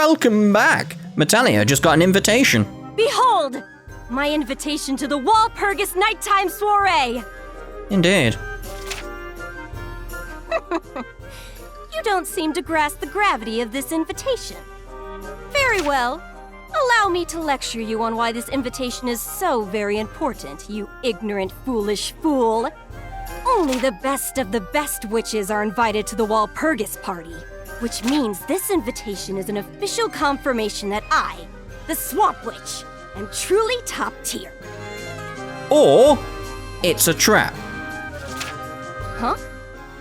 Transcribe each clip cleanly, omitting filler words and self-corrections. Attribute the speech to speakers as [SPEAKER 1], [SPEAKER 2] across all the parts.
[SPEAKER 1] welcome back. Metallia just got an invitation.
[SPEAKER 2] Behold! My invitation to the Walpurgis nighttime soiree!
[SPEAKER 1] Indeed.
[SPEAKER 2] You don't seem to grasp the gravity of this invitation. Very well. Allow me to lecture you on why this invitation is so very important, you ignorant, foolish fool. Only the best of the best witches are invited to the Walpurgis party, which means this invitation is an official confirmation that I, the Swamp Witch, am truly top tier.
[SPEAKER 1] Or it's a trap.
[SPEAKER 2] Huh?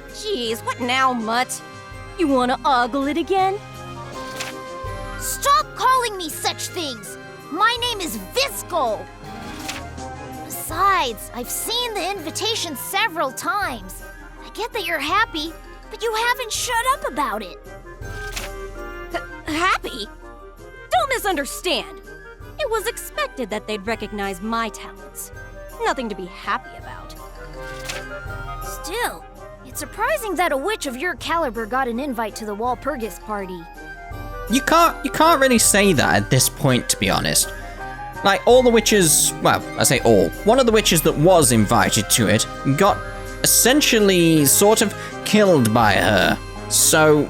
[SPEAKER 2] Jeez, what now, Mutt? You wanna ogle it again?
[SPEAKER 3] Stop calling me such things! My name is Visco! Besides, I've seen the invitation several times. I get that you're happy, but you haven't shut up about it.
[SPEAKER 2] Happy? Don't misunderstand. It was expected that they'd recognize my talents. Nothing to be happy about.
[SPEAKER 3] Still, it's surprising that a witch of your caliber got an invite to the Walpurgis party.
[SPEAKER 1] You can't really say that at this point, to be honest. Like, all the witches, well, I say all, one of the witches that was invited to it got essentially sort of killed by her. So,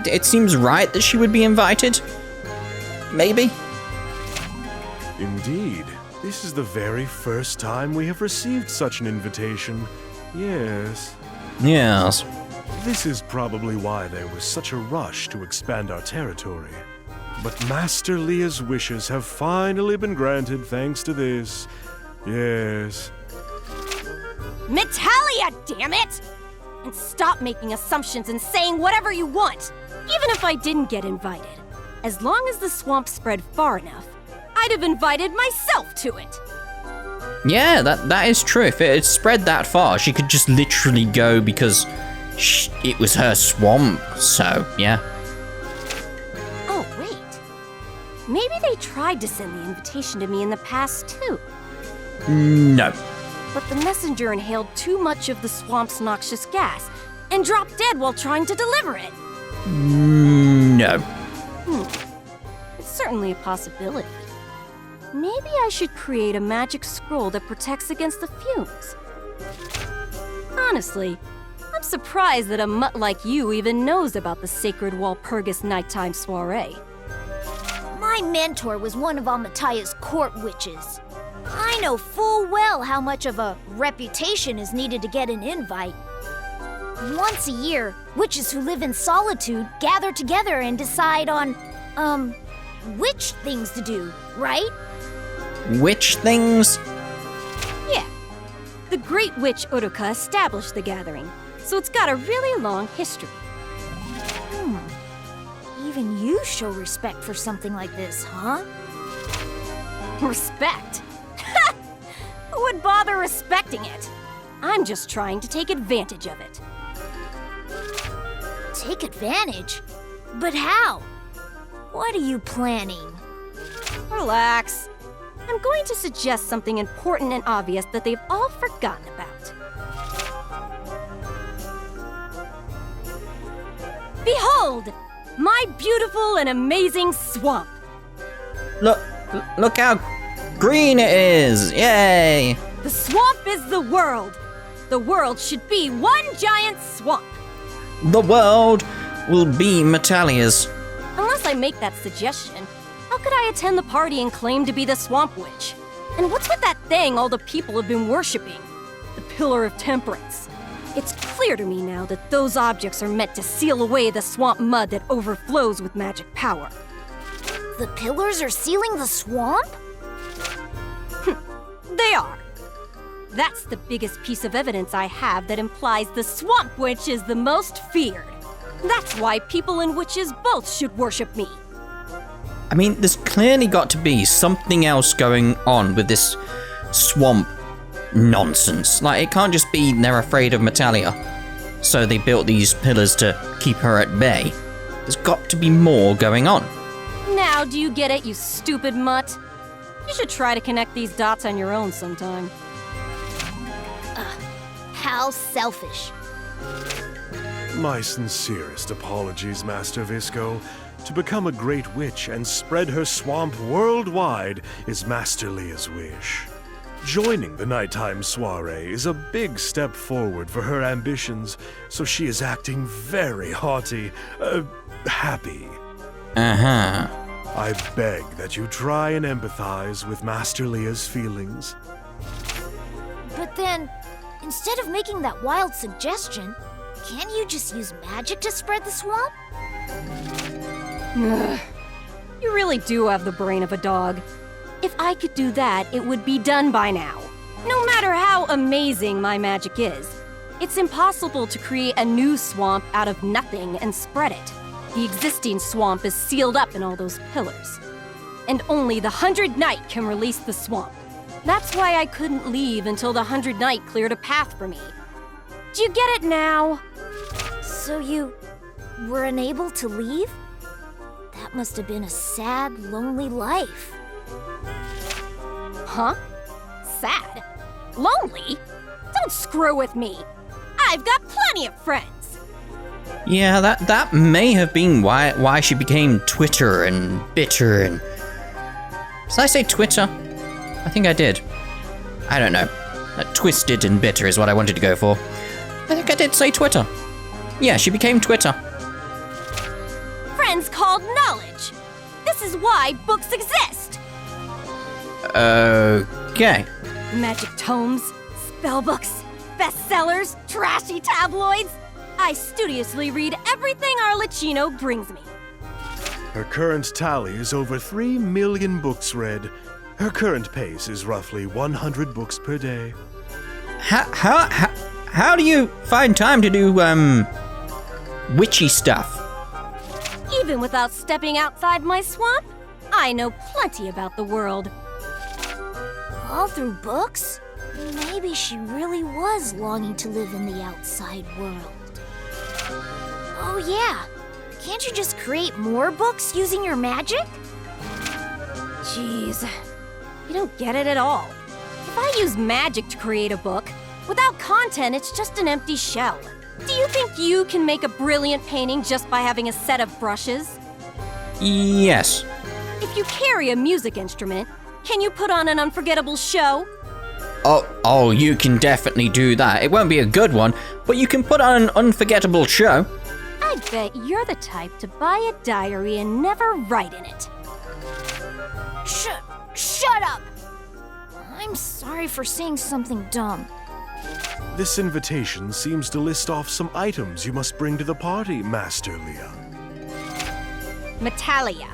[SPEAKER 1] it seems right that she would be invited? Maybe?
[SPEAKER 4] Indeed. This is the very first time we have received such an invitation. Yes.
[SPEAKER 1] Yes.
[SPEAKER 4] This is probably why there was such a rush to expand our territory. But Master Leah's wishes have finally been granted thanks to this. Yes.
[SPEAKER 2] Metallia, damn it! And stop making assumptions and saying whatever you want, even if I didn't get invited. As long as the swamp spread far enough, I'd have invited myself to it.
[SPEAKER 1] Yeah, that is true. If it had spread that far, she could just literally go because it was her swamp, so, yeah.
[SPEAKER 2] Oh, wait. Maybe they tried to send the invitation to me in the past, too.
[SPEAKER 1] No.
[SPEAKER 2] But the messenger inhaled too much of the swamp's noxious gas and dropped dead while trying to deliver it.
[SPEAKER 1] No.
[SPEAKER 2] It's certainly a possibility. Maybe I should create a magic scroll that protects against the fumes. Honestly, I'm surprised that a mutt like you even knows about the sacred Walpurgis nighttime soiree.
[SPEAKER 3] My mentor was one of Amataya's court witches. I know full well how much of a reputation is needed to get an invite. Once a year, witches who live in solitude gather together and decide on, which things to do, right?
[SPEAKER 1] Which things?
[SPEAKER 2] Yeah. The great witch Uruka established the gathering, so it's got a really long history.
[SPEAKER 3] Even you show respect for something like this, huh?
[SPEAKER 2] Respect? Who would bother respecting it? I'm just trying to take advantage of it.
[SPEAKER 3] Take advantage? But how? What are you planning?
[SPEAKER 2] Relax. I'm going to suggest something important and obvious that they've all forgotten about. Behold! My beautiful and amazing swamp!
[SPEAKER 1] Look how green it is! Yay!
[SPEAKER 2] The swamp is the world! The world should be one giant swamp!
[SPEAKER 1] The world will be Metallia's.
[SPEAKER 2] Unless I make that suggestion, how could I attend the party and claim to be the Swamp Witch? And what's with that thing all the people have been worshipping? The Pillar of Temperance. It's clear to me now that those objects are meant to seal away the swamp mud that overflows with magic power.
[SPEAKER 3] The pillars are sealing the swamp?
[SPEAKER 2] They are. That's the biggest piece of evidence I have that implies the Swamp Witch is the most feared. That's why people and witches both should worship me.
[SPEAKER 1] I mean, there's clearly got to be something else going on with this swamp nonsense. Like, it can't just be they're afraid of Metallia, so they built these pillars to keep her at bay. There's got to be more going on.
[SPEAKER 2] Now, do you get it, you stupid mutt? You should try to connect these dots on your own sometime.
[SPEAKER 3] How selfish.
[SPEAKER 4] My sincerest apologies, Master Visco. To become a great witch and spread her swamp worldwide is Master Leah's wish. Joining the nighttime soiree is a big step forward for her ambitions, so she is acting very haughty, happy.
[SPEAKER 1] Uh-huh.
[SPEAKER 4] I beg that you try and empathize with Master Leah's feelings.
[SPEAKER 3] But then, instead of making that wild suggestion, can't you just use magic to spread the swamp?
[SPEAKER 2] Ugh. You really do have the brain of a dog. If I could do that, it would be done by now. No matter how amazing my magic is, it's impossible to create a new swamp out of nothing and spread it. The existing swamp is sealed up in all those pillars. And only the 100 Knight can release the swamp. That's why I couldn't leave until the 100 Knight cleared a path for me. Do you get it now?
[SPEAKER 3] So you were unable to leave? That must have been a sad, lonely life.
[SPEAKER 2] Huh? Sad? Lonely? Don't screw with me. I've got plenty of friends.
[SPEAKER 1] Yeah, that may have been why she became Twitter and bitter and... Did I say Twitter? I think I did. I don't know. Twisted and bitter is what I wanted to go for. I think I did say Twitter. Yeah, she became Twitter.
[SPEAKER 2] Friends called knowledge. This is why books exist.
[SPEAKER 1] Okay.
[SPEAKER 2] Magic tomes, spellbooks, bestsellers, trashy tabloids. I studiously read everything Arlecchino brings me.
[SPEAKER 4] Her current tally is over 3 million books read. Her current pace is roughly 100 books per day.
[SPEAKER 1] How do you find time to do, witchy stuff?
[SPEAKER 2] Even without stepping outside my swamp, I know plenty about the world.
[SPEAKER 3] All through books? Maybe she really was longing to live in the outside world. Oh yeah, can't you just create more books using your magic?
[SPEAKER 2] Jeez, you don't get it at all. If I use magic to create a book, without content, it's just an empty shell. Do you think you can make a brilliant painting just by having a set of brushes?
[SPEAKER 1] Yes.
[SPEAKER 2] If you carry a music instrument, can you put on an unforgettable show?
[SPEAKER 1] Oh, you can definitely do that. It won't be a good one, but you can put on an unforgettable show.
[SPEAKER 2] I bet you're the type to buy a diary and never write in it.
[SPEAKER 3] Shut up! I'm sorry for saying something dumb.
[SPEAKER 4] This invitation seems to list off some items you must bring to the party, Master Leah.
[SPEAKER 2] Metallia.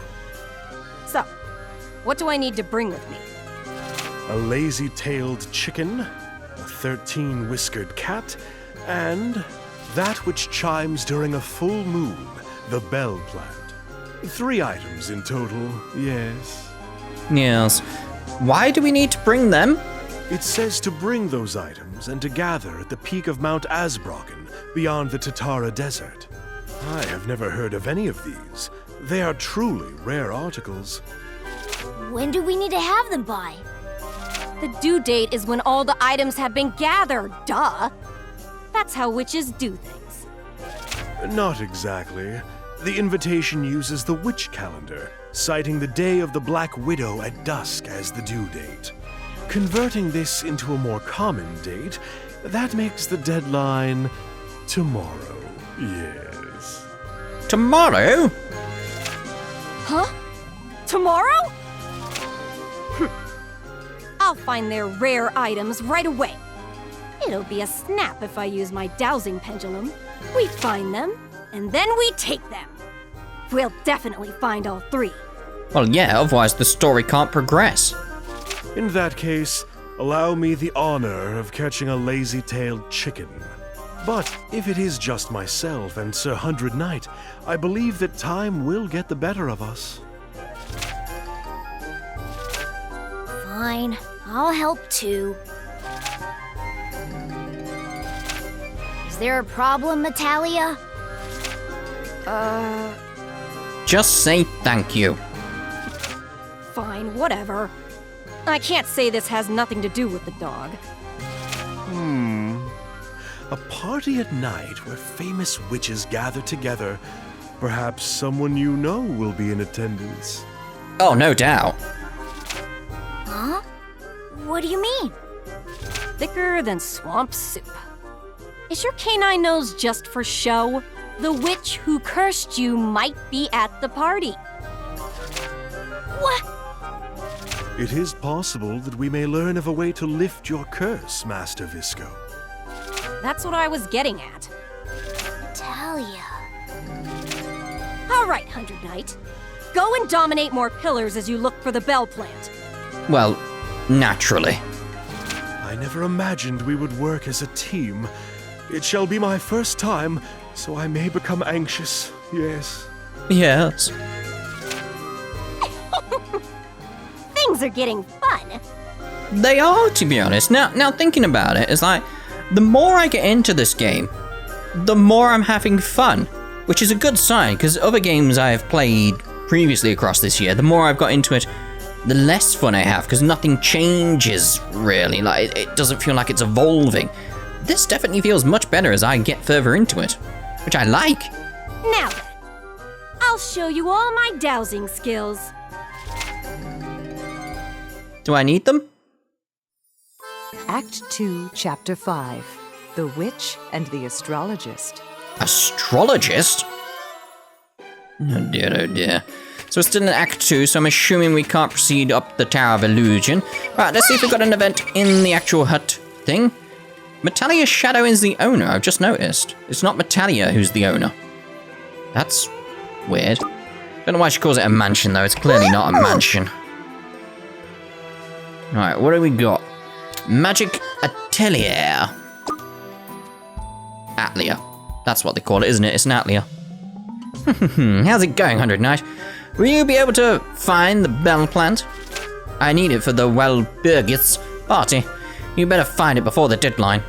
[SPEAKER 2] So, what do I need to bring with me?
[SPEAKER 4] A lazy-tailed chicken, a 13-whiskered cat, and that which chimes during a full moon, the bell plant. 3 items in total, yes.
[SPEAKER 1] Yes. Why do we need to bring them?
[SPEAKER 4] It says to bring those items and to gather at the peak of Mount Asbrocken, beyond the Tatara Desert. I have never heard of any of these. They are truly rare articles.
[SPEAKER 3] When do we need to have them by?
[SPEAKER 2] The due date is when all the items have been gathered, duh. That's how witches do things.
[SPEAKER 4] Not exactly. The invitation uses the witch calendar, citing the day of the Black Widow at dusk as the due date. Converting this into a more common date, that makes the deadline tomorrow, yes.
[SPEAKER 1] Tomorrow?
[SPEAKER 2] Huh? Tomorrow? I'll find their rare items right away. It'll be a snap if I use my dowsing pendulum. We find them, and then we take them. We'll definitely find all 3.
[SPEAKER 1] Well, yeah, otherwise the story can't progress.
[SPEAKER 4] In that case, allow me the honor of catching a lazy-tailed chicken. But if it is just myself and Sir 100 Knight, I believe that time will get the better of us.
[SPEAKER 3] Fine, I'll help too. Is there a problem, Metallia?
[SPEAKER 1] Just say thank you.
[SPEAKER 2] Fine, whatever. I can't say this has nothing to do with the dog.
[SPEAKER 4] A party at night where famous witches gather together. Perhaps someone you know will be in attendance.
[SPEAKER 1] Oh, no doubt.
[SPEAKER 3] Huh? What do you mean?
[SPEAKER 2] Thicker than swamp soup. Is your canine nose just for show? The witch who cursed you might be at the party.
[SPEAKER 3] What?
[SPEAKER 4] It is possible that we may learn of a way to lift your curse, Master Visco.
[SPEAKER 2] That's what I was getting at.
[SPEAKER 3] Metallia.
[SPEAKER 2] All right, 100 Knight. Go and dominate more pillars as you look for the bell plant.
[SPEAKER 1] Well, naturally.
[SPEAKER 4] I never imagined we would work as a team. It shall be my first time, so I may become anxious, yes.
[SPEAKER 1] Yes.
[SPEAKER 2] Things are getting fun.
[SPEAKER 1] They are, to be honest. Now thinking about it, it's like, the more I get into this game, the more I'm having fun, which is a good sign, because other games I have played previously across this year, the more I've got into it, the less fun I have, because nothing changes, really. Like, it doesn't feel like it's evolving. This definitely feels much better as I get further into it, which I like.
[SPEAKER 2] Now then, I'll show you all my dowsing skills.
[SPEAKER 1] Do I need them?
[SPEAKER 5] Act 2, Chapter 5. The Witch and the Astrologist.
[SPEAKER 1] Astrologist? Oh dear, oh dear. So we're still in Act 2, so I'm assuming we can't proceed up the Tower of Illusion. Right, let's see if we've got an event in the actual hut thing. Metallia's shadow is the owner, I've just noticed. It's not Metallia who's the owner. That's weird. Don't know why she calls it a mansion, though. It's clearly not a mansion. Alright, what do we got? Magic Atelier. Atelier. That's what they call it, isn't it? It's an Atelier. How's it going, 100 Knight? Will you be able to find the bell plant? I need it for the Walpurgis party. You better find it before the deadline.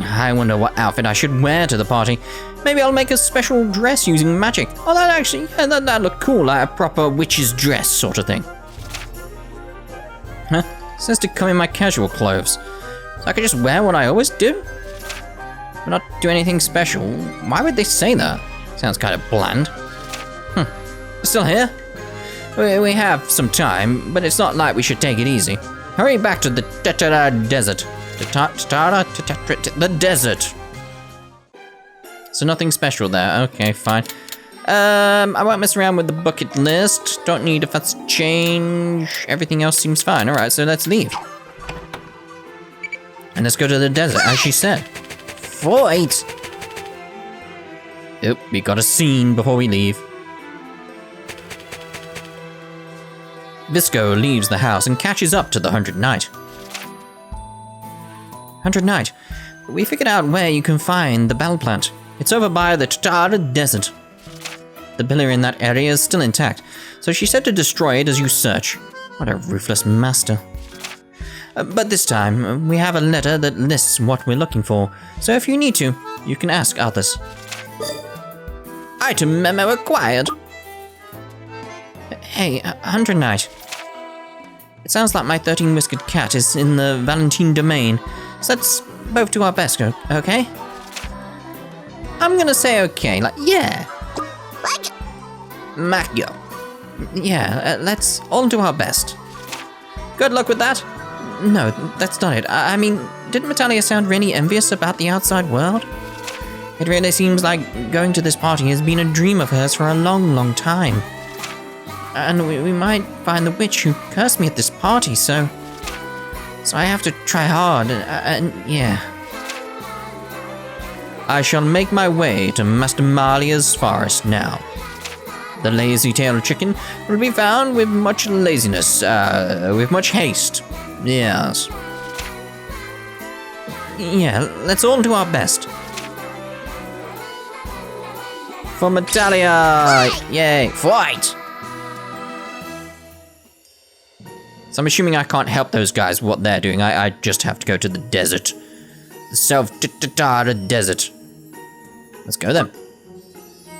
[SPEAKER 1] I wonder what outfit I should wear to the party. Maybe I'll make a special dress using magic. Oh, that actually, yeah, that'd look cool, like a proper witch's dress sort of thing. Huh? It says to come in my casual clothes. So I could just wear what I always do? But not do anything special. Why would they say that? Sounds kind of bland. Still here? We have some time, but it's not like we should take it easy. Hurry back to the desert. The desert. So nothing special there. Okay, fine. I won't mess around with the bucket list. Don't need a fuss change. Everything else seems fine. Alright, so let's leave. And let's go to the desert, as she said. Fight! Oop, we got a scene before we leave. Visco leaves the house and catches up to the 100 Knight. 100 Knight, we figured out where you can find the bell plant. It's over by the Tatar Desert. The pillar in that area is still intact, so she said to destroy it as you search. What a ruthless master. But this time, we have a letter that lists what we're looking for, so if you need to, you can ask others. Item memo acquired. Hey, 100 Knight. It sounds like my 13-whiskered cat is in the Valentine domain, so let's both do our best, okay? I'm gonna say okay, like, yeah. Macchio. Yeah, let's all do our best. Good luck with that. No, that's not it. I mean, didn't Metallia sound really envious about the outside world? It really seems like going to this party has been a dream of hers for a long, long time. And we might find the witch who cursed me at this party, so I have to try hard, and yeah. I shall make my way to Master Malia's forest now. The lazy-tailed chicken will be found with much laziness, with much haste. Yes. Yeah, let's all do our best. For Metallia! Yay, fight! So I'm assuming I can't help those guys with what they're doing. I just have to go to the desert. The self-Tatar desert. Let's go then.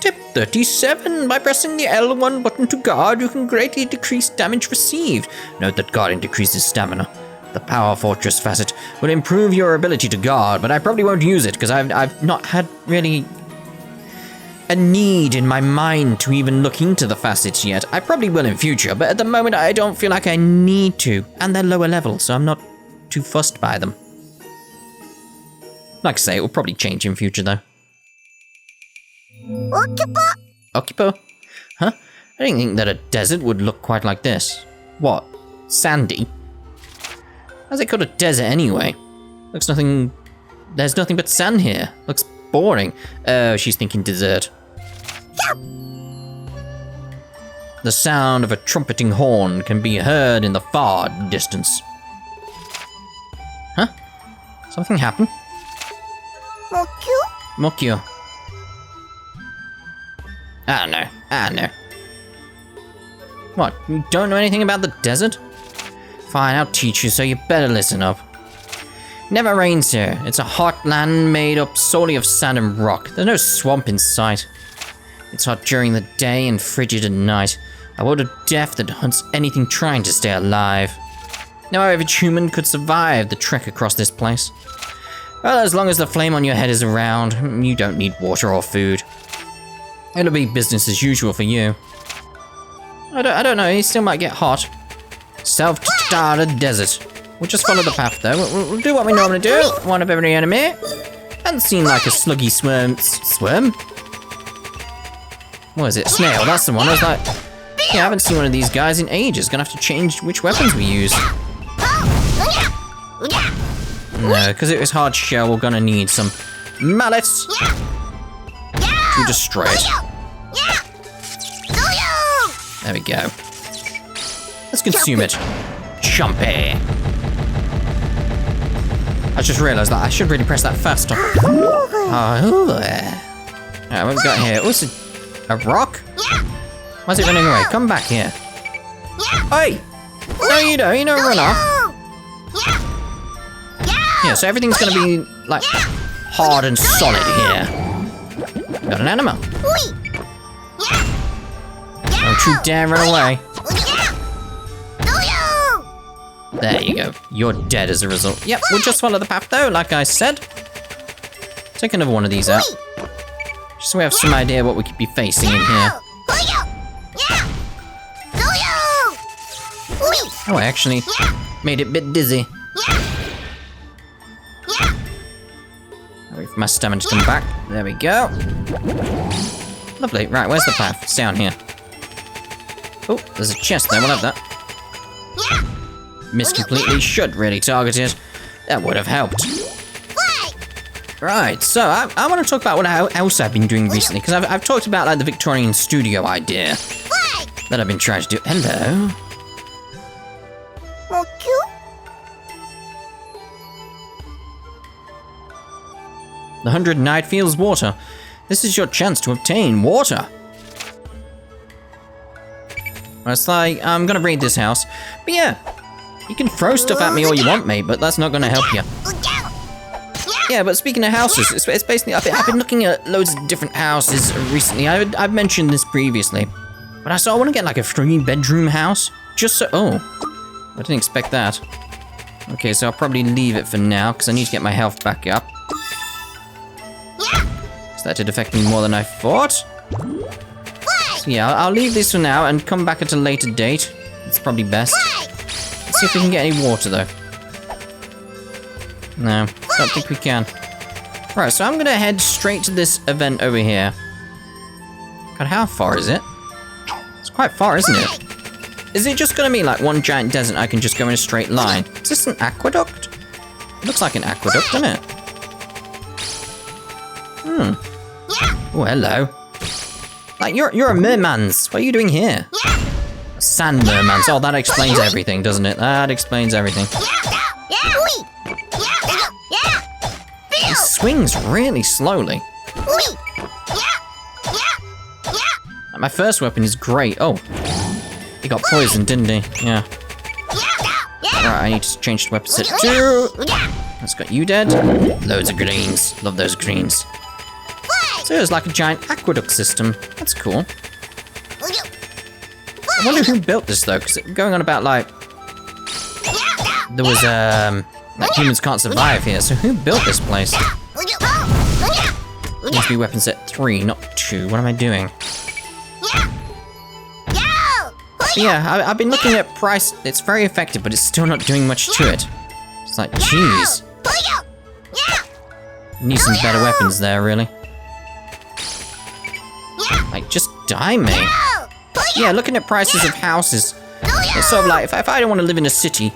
[SPEAKER 1] Tip 37. By pressing the L1 button to guard, you can greatly decrease damage received. Note that guarding decreases stamina. The Power Fortress facet will improve your ability to guard, but I probably won't use it because I've not had really a need in my mind to even look into the facets yet. I probably will in future, but at the moment I don't feel like I need to. And they're lower level, so I'm not too fussed by them. Like I say, it will probably change in future though. Occupo? Huh? I didn't think that a desert would look quite like this. What? Sandy? How's it called a desert anyway? Looks nothing... There's nothing but sand here. Looks boring. Oh, she's thinking dessert. The sound of a trumpeting horn can be heard in the far distance. Huh? Something happened? Mokyo. I don't know. What, you don't know anything about the desert? Fine, I'll teach you, so you better listen up. Never rains here. It's a hot land made up solely of sand and rock. There's no swamp in sight. It's hot during the day and frigid at night. A world of death that hunts anything trying to stay alive. No average human could survive the trek across this place. Well, as long as the flame on your head is around, you don't need water or food. It'll be business as usual for you. I don't know, he still might get hot. Self-started desert. We'll just follow the path though. We'll do what we normally do. One of every enemy. Doesn't seem like a sluggy swim? What is it? Snail, that's the one. I was like, yeah, I haven't seen one of these guys in ages. Gonna have to change which weapons we use. No, because it was hard shell, we're gonna need some mallets to destroy it. There we go. Let's consume it. Jumpy. I just realised that I should really press that faster. Alright, what have we got here? Oh, it's a rock? Why is it running away? Come back here. Hey! No, you don't run off. Yeah, so everything's gonna be, like, hard and solid here. Got an animal. Don't you dare run away. There you go. You're dead as a result. Yep, we'll just follow the path though, like I said. Take another one of these out. Just so we have some idea what we could be facing in here. Oh, I actually made it a bit dizzy. Wait for my stamina to come back. There we go. Lovely. Right, where's the path? It's down here. Oh, there's a chest there. We'll have that. Missed completely. Should really target it. That would have helped. Right, so I want to talk about what else I've been doing recently, because I've talked about like the Victorian studio idea that I've been trying to do. Hello. The 100 Night Fields water. This is your chance to obtain water. Well, it's like, I'm gonna raid this house. But yeah, you can throw stuff at me all you want, mate, but that's not gonna help you. Yeah, but speaking of houses, it's basically, I've been looking at loads of different houses recently. I've mentioned this previously. But I want to get like a 3-bedroom house. Just so, oh, I didn't expect that. Okay, so I'll probably leave it for now, because I need to get my health back up. So that did affect me more than I thought. So yeah, I'll leave this for now and come back at a later date. It's probably best. Let's see if we can get any water though. No, don't think we can. Right, so I'm gonna head straight to this event over here. God, how far is it? It's quite far, isn't it? Is it just gonna be like one giant desert I can just go in a straight line? Is this an aqueduct? It looks like an aqueduct, doesn't it? Oh, hello. Like, you're a mermans. What are you doing here? Sand mermans. Oh, that explains everything, doesn't it? That explains everything. He swings really slowly. My first weapon is great. Oh, he got poisoned, didn't he? Yeah. Right, I need to change the weapon set too. That's got you dead. Loads of greens. Love those greens. So it's like a giant aqueduct system. That's cool. I wonder who built this though, because going on about like there was like humans can't survive here. So who built this place? Needs to be weapon set 3, not issue. What am I doing? Yeah, I've been looking at price. It's very effective, but it's still not doing much to it. It's like, jeez. Need some better weapons there, really. Like, just die, mate. Yeah, looking at prices of houses, it's sort of like, if I don't want to live in a city,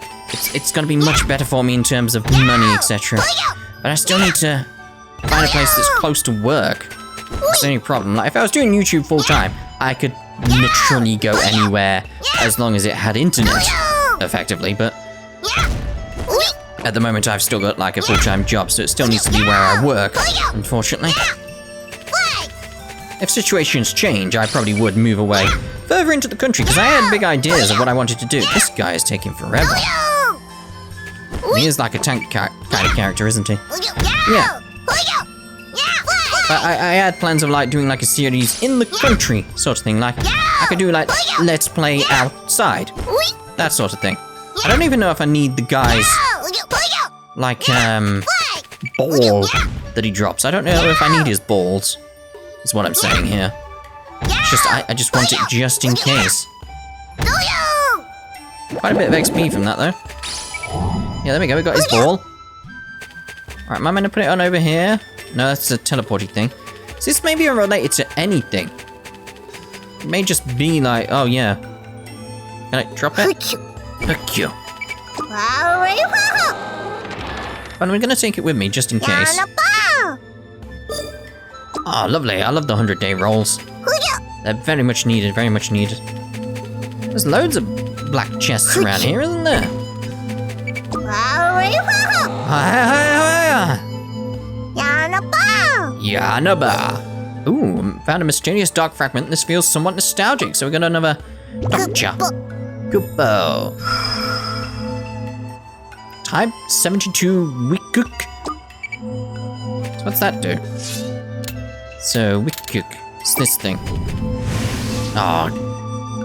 [SPEAKER 1] it's going to be much better for me in terms of money, etc. But I still need to find a place that's close to work. That's the only problem. Like, if I was doing YouTube full time, I could literally go anywhere as long as it had internet, effectively, but at the moment I've still got like a full-time job, so it still needs to be where I work, unfortunately. If situations change, I probably would move away further into the country, because I had big ideas of what I wanted to do. This guy is taking forever. He is like a tank kind of character, isn't he? Yeah. But I had plans of like doing like a series in the country sort of thing. Like I could do like let's play outside, that sort of thing. I don't even know if I need the guy's like ball that he drops. I don't know if I need his balls. Is what I'm saying here. It's just I just want it just in case. Quite a bit of XP from that though. Yeah, there we go. We got his ball. Alright, am I meant to put it on over here? No, that's a teleporting thing. So this may be related to anything. It may just be like, oh yeah. Can I drop it? Thank you. But I'm gonna take it with me just in case. Oh, lovely. I love the 100-day rolls. They're very much needed, very much needed. There's loads of black chests around here, isn't there? Yanaba! Ooh, found a mysterious dark fragment. This feels somewhat nostalgic, so we got another gotcha. Kupo. Type 72 Wikuk. So what's that do? So, Wikuk. It's this thing. Oh,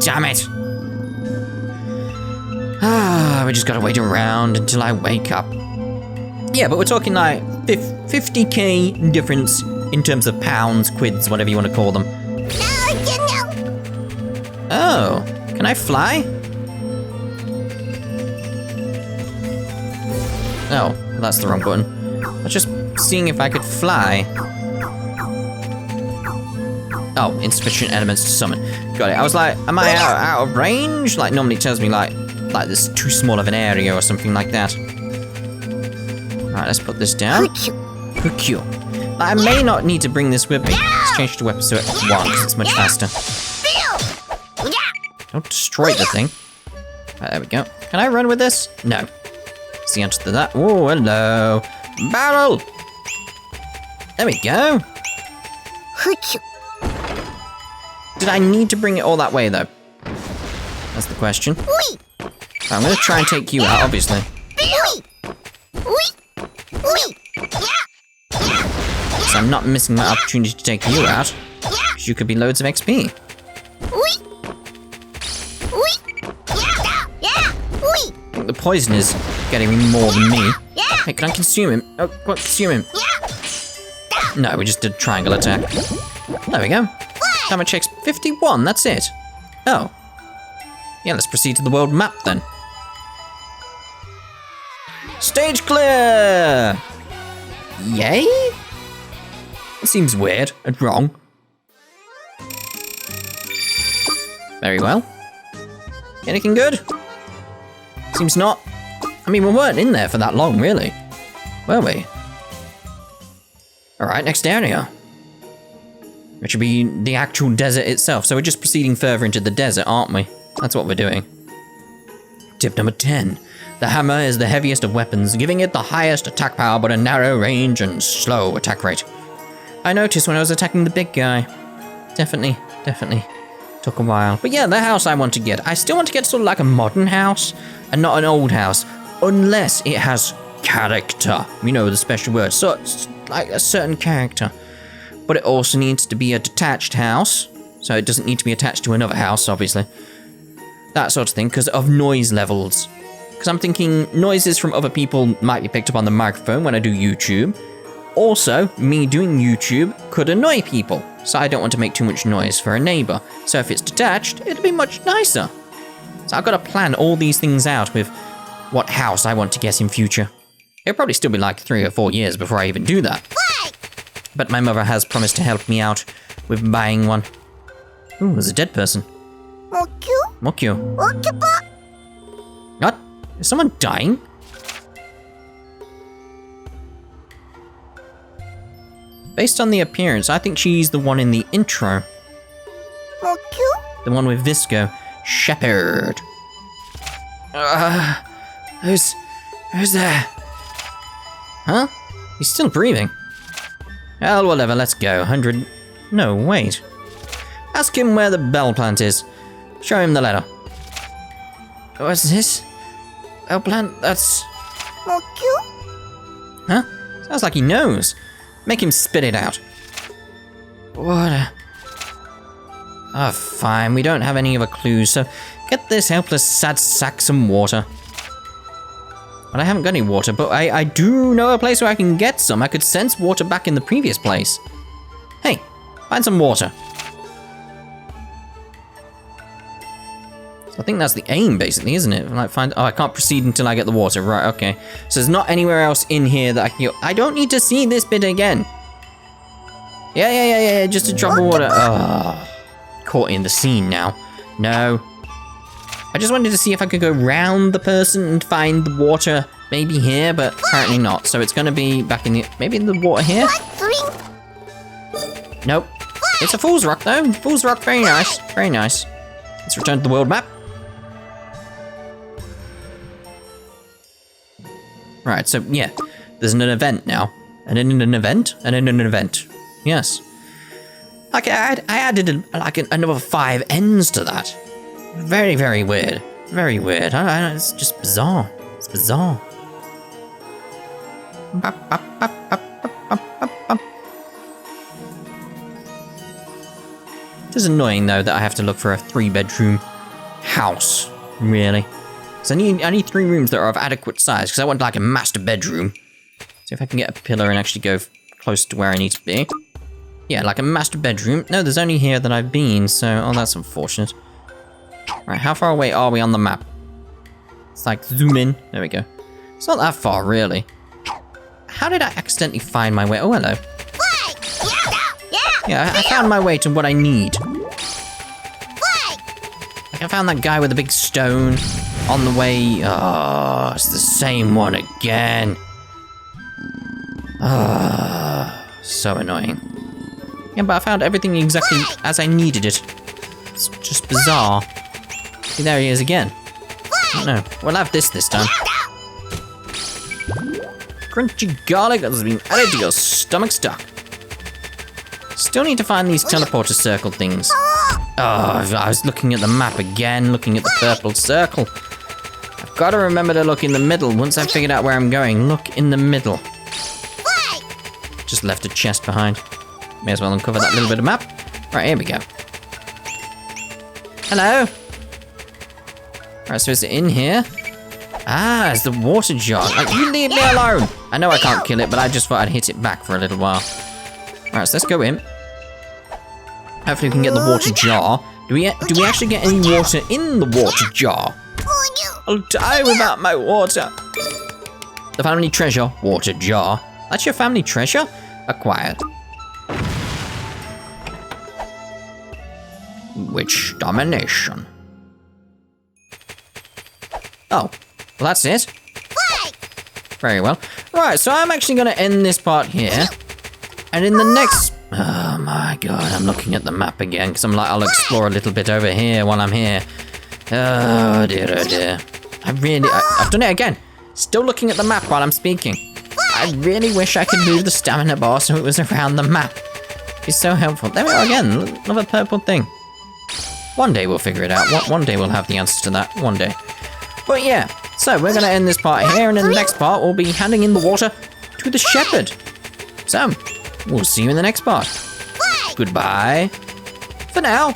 [SPEAKER 1] damn it! Ah, we just gotta wait around until I wake up. Yeah, but we're talking like 50k difference in terms of pounds, quids, whatever you want to call them. Oh, can I fly? Oh, that's the wrong button. I was just seeing if I could fly. Oh, insufficient elements to summon. Got it. I was like, am I out of range? Like, normally it tells me like this too small of an area or something like that. Alright, let's put this down. Like, I may not need to bring this with me. Let's change to weapon so it one, because it's much faster. Don't destroy the thing. Right, there we go. Can I run with this? No. That's the answer to that. Oh, hello. Barrel! There we go. Did I need to bring it all that way, though? That's the question. I'm gonna try and take you out, obviously. So I'm not missing my opportunity to take you out. Because you could be loads of XP. I think the poison is getting more than me. Hey, can I consume him? Oh, what? Consume him. No, we just did a triangle attack. There we go. Damage checks 51, that's it. Oh. Yeah, let's proceed to the world map then. Stage clear! Yay? It seems weird and wrong. Very well. Anything good? Seems not. I mean, we weren't in there for that long, really. Were we? Alright, next area. Which would be the actual desert itself. So we're just proceeding further into the desert, aren't we? That's what we're doing. Tip number 10. The hammer is the heaviest of weapons, giving it the highest attack power but a narrow range and slow attack rate. I noticed when I was attacking the big guy. Definitely took a while. But yeah, the house I want to get. I still want to get sort of like a modern house and not an old house. Unless it has character. You know, the special word. So it's like a certain character. But it also needs to be a detached house. So it doesn't need to be attached to another house, obviously. That sort of thing, because of noise levels. Because I'm thinking noises from other people might be picked up on the microphone when I do YouTube. Also, me doing YouTube could annoy people, so I don't want to make too much noise for a neighbor. So if it's detached, it'll be much nicer. So I've got to plan all these things out with what house I want to get in future. It'll probably still be like 3 or 4 years before I even do that. But my mother has promised to help me out with buying one. Ooh, there's a dead person. Mokyo. What? Is someone dying? Based on the appearance, I think she's the one in the intro. The one with Visco. Shepherd. Who's there? Huh? He's still breathing. Well, whatever, let's go. 100... No, wait. Ask him where the bell plant is. Show him the letter. What's this? Bell plant? That's... Huh? Sounds like he knows. Make him spit it out. What? Oh, fine. We don't have any other clues, so get this helpless sad sack some water. But I haven't got any water, but I do know a place where I can get some. I could sense water back in the previous place. Hey, find some water. So I think that's the aim, basically, isn't it? Like find. Oh, I can't proceed until I get the water. Right, okay. So there's not anywhere else in here that I can go. I don't need to see this bit again. Yeah. Just a drop of water. Oh, caught in the scene now. No. I just wanted to see if I could go round the person and find the water maybe here, but apparently not. So it's going to be back in the... Maybe in the water here? Nope. It's a Fool's Rock, though. Fool's Rock, very nice. Very nice. Let's return to the world map. Right, so yeah. There's an event now. And in an event? And in an event. Yes. Like, I added another 5 ends to that. Very, very weird. Very weird. It's just bizarre. It's bizarre. It is annoying, though, that I have to look for a 3-bedroom house. Really. Because I need 3 rooms that are of adequate size, because I want, like, a master bedroom. See if I can get a pillar and actually go close to where I need to be. Yeah, like a master bedroom. No, there's only here that I've been, so... Oh, that's unfortunate. Right, how far away are we on the map? It's like, zoom in. There we go. It's not that far, really. How did I accidentally find my way? Oh, hello. Yeah, I found my way to what I need. Like, I found that guy with the big stone on the way. Oh, it's the same one again. Oh, so annoying. Yeah, but I found everything exactly as I needed it. It's just bizarre. See, there he is again. Oh, no, we'll have this time. Crunchy garlic has been added to your stomach stock. Still need to find these teleporter circle things. Oh, I was looking at the map again, looking at the purple circle. I've got to remember to look in the middle once I've figured out where I'm going. Look in the middle. Just left a chest behind. May as well uncover that little bit of map. Right, here we go. Hello. Right, so is it in here? Ah, it's the water jar. Like, you leave me alone. I know I can't kill it, but I just thought I'd hit it back for a little while. Alright, so let's go in. Hopefully we can get the water jar. Do we actually get any water in the water jar? I'll die without my water. The family treasure, water jar. That's your family treasure? Acquired. Witch domination. Oh, well that's it. Very well. Right, so I'm actually going to end this part here. And in the next... Oh my god, I'm looking at the map again, because I'm like, I'll explore a little bit over here while I'm here. Oh dear, oh dear. I've done it again. Still looking at the map while I'm speaking. I really wish I could move the stamina bar so it was around the map. It's so helpful. There we go again, another purple thing. One day we'll figure it out. One day we'll have the answers to that. One day. But yeah, so we're going to end this part here, and in the next part we'll be handing in the water to the shepherd. So, we'll see you in the next part. Goodbye for now.